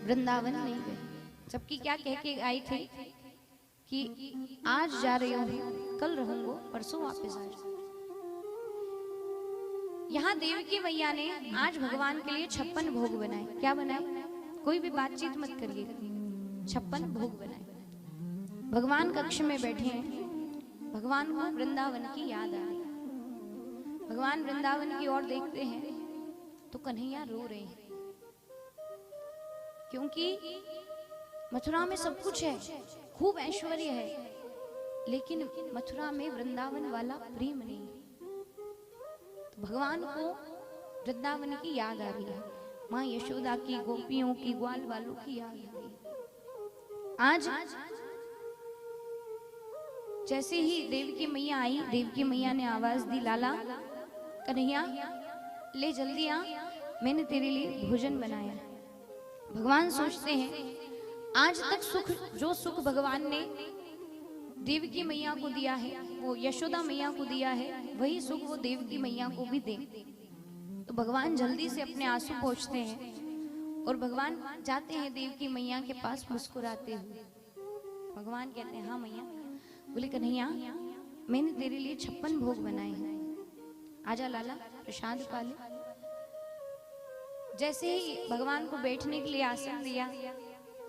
वृंदावन नहीं गए। जबकि क्या कह के आई थी कि आज जा रही हूँ, कल रहूंगा, परसों वापस आ जाऊंगा। यहाँ देवकी मैया ने आज भगवान के लिए 56 भोग बनाए। क्या बनाए? कोई भी बातचीत मत करिएगा, 56 भोग बनाए। भगवान कक्ष में बैठे हैं, भगवान को वृंदावन की याद आ रही। भगवान वृंदावन की ओर देखते हैं तो कन्हैया रो रहे हैं, क्योंकि मथुरा में सब कुछ है, खूब ऐश्वर्य है, लेकिन मथुरा में वृंदावन वाला प्रेम नहीं है। तो भगवान को वृंदावन की याद आ रही है, माँ यशोदा की, गोपियों की, ग्वाल वालों की याद आ रही है। आज जैसे ही देवकी मैया आई, देवकी मैया ने आवाज दी, लाला कन्हैया ले जल्दी आ, मैंने तेरे लिए भोजन बनाया। भगवान सोचते हैं आज तक सुख, जो सुख भगवान ने देवकी मैया को दिया है, वो यशोदा मैया को दिया है, वही सुख वो देवकी मैया को भी दे। तो भगवान जल्दी से अपने आंसू पोंछते हैं और भगवान जाते हैं देवकी मैया के पास मुस्कुराते हुए। भगवान कहते हैं हाँ मैया। बोले कन्हैया मैंने तेरे लिए 56 भोग बनाए हैं, आजा लाला प्रसाद पा ले। जैसे ही भगवान को बैठने के लिए आसन दिया,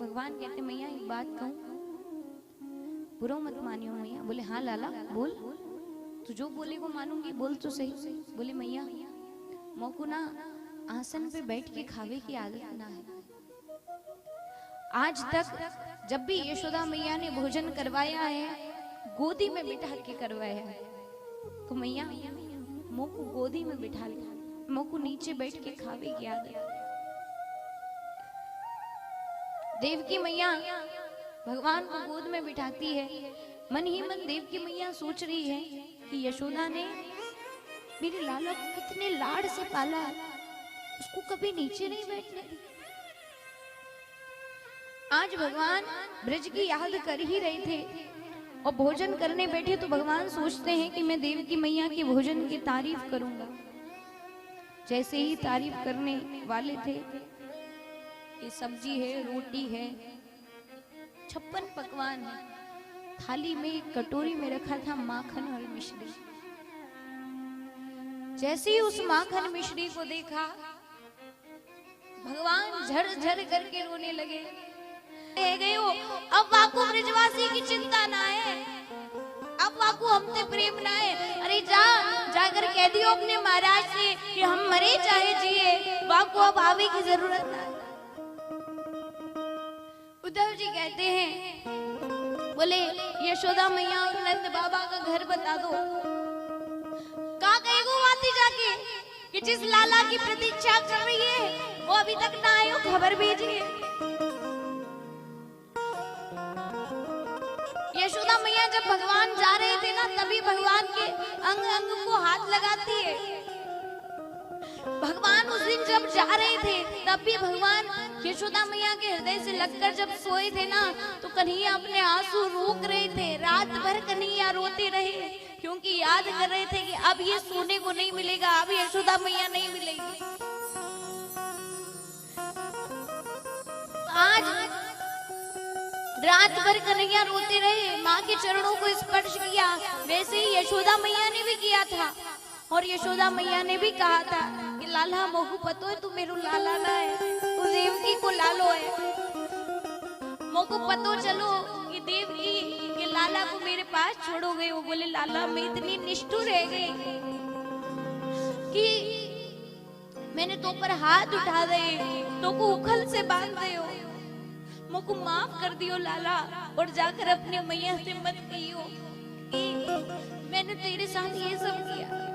भगवान कहते मैया एक बात कहूं, बुरा मत मानियो मैया। बोले हाँ लाला बोल, तू जो बोले वो मानूंगी, बोल तो सही। बोले मैया मोको ना आसन पे बैठ के खावे की आदत ना है। आज तक जब भी यशोदा मैया ने भोजन करवाया है, गोदी में बिठा के करवाया है। तो मैया मोको गोदी में बिठा ले, मोको नीचे बैठ के खावे की आदत। देवकी मैया भगवान को गोद में बिठाती है। मन ही मन देवकी मैया सोच रही है कि यशोदा ने मेरे लाला को कितने लाड़ से पाला, उसको कभी नीचे नहीं बैठने दी। आज भगवान ब्रज की याद कर ही रहे थे और भोजन करने बैठे तो भगवान सोचते हैं कि मैं देवकी मैया के भोजन की तारीफ करूंगा। जैसे ही तारीफ करने वाले थे, ये सब्जी है, रोटी है, 56 पकवान है, थाली में एक कटोरी में रखा था माखन और मिश्री। जैसे ही उस माखन मिश्री को देखा, भगवान झर झर करके रोने लगे। गए हो, अब वाकु ब्रजवासी की चिंता ना है, अब वाकु हमसे प्रेम ना है। अरे जाकर कह दियो अपने महाराज से कि हम मरे चाहे जिए, वाकु अब आवे की जरूरत ना है। उद्धव जी कहते हैं, बोले यशोदा मैया और नंद बाबा का घर बता दो। कहा गए वो आती जाके कि जिस लाला की प्रतीक्षा कर रही है वो अभी तक ना आए, खबर भेजिए। यशोदा मैया जब भगवान जा रहे थे ना, तभी भगवान के अंग अंग को हाथ लगाती है। भगवान उस दिन जब जा रहे थे, तब भी भगवान यशोदा मैया के हृदय से लगकर जब सोए थे ना, तो कन्हैया अपने आंसू रोक रहे थे। रात भर कन्हैया रोते रहे, क्योंकि याद कर रहे थे कि अब ये सोने को नहीं मिलेगा, अब यशोदा मैया नहीं मिलेगी। आज रात भर कन्हैया रोते रहे, माँ के चरणों को स्पर्श किया, वैसे ही यशोदा मैया ने भी किया था। और यशोदा मैया ने भी कहा था कि लाला मोहू पतो है तू मेरो लाला ना है, तू देवकी को लालो है। मोको पतो चलो कि देवकी के लाला को मेरे पास छोड़ोगे। वो बोले लाला मैं इतनी निष्ठुर रह गई कि मैंने तो पर हाथ उठा दे, तो को उखल से बांध दे हो, मोको माफ कर दियो लाला। और जाकर अपने मैया से मत कहियो कि मैंने तेरे साथ ये सब किया।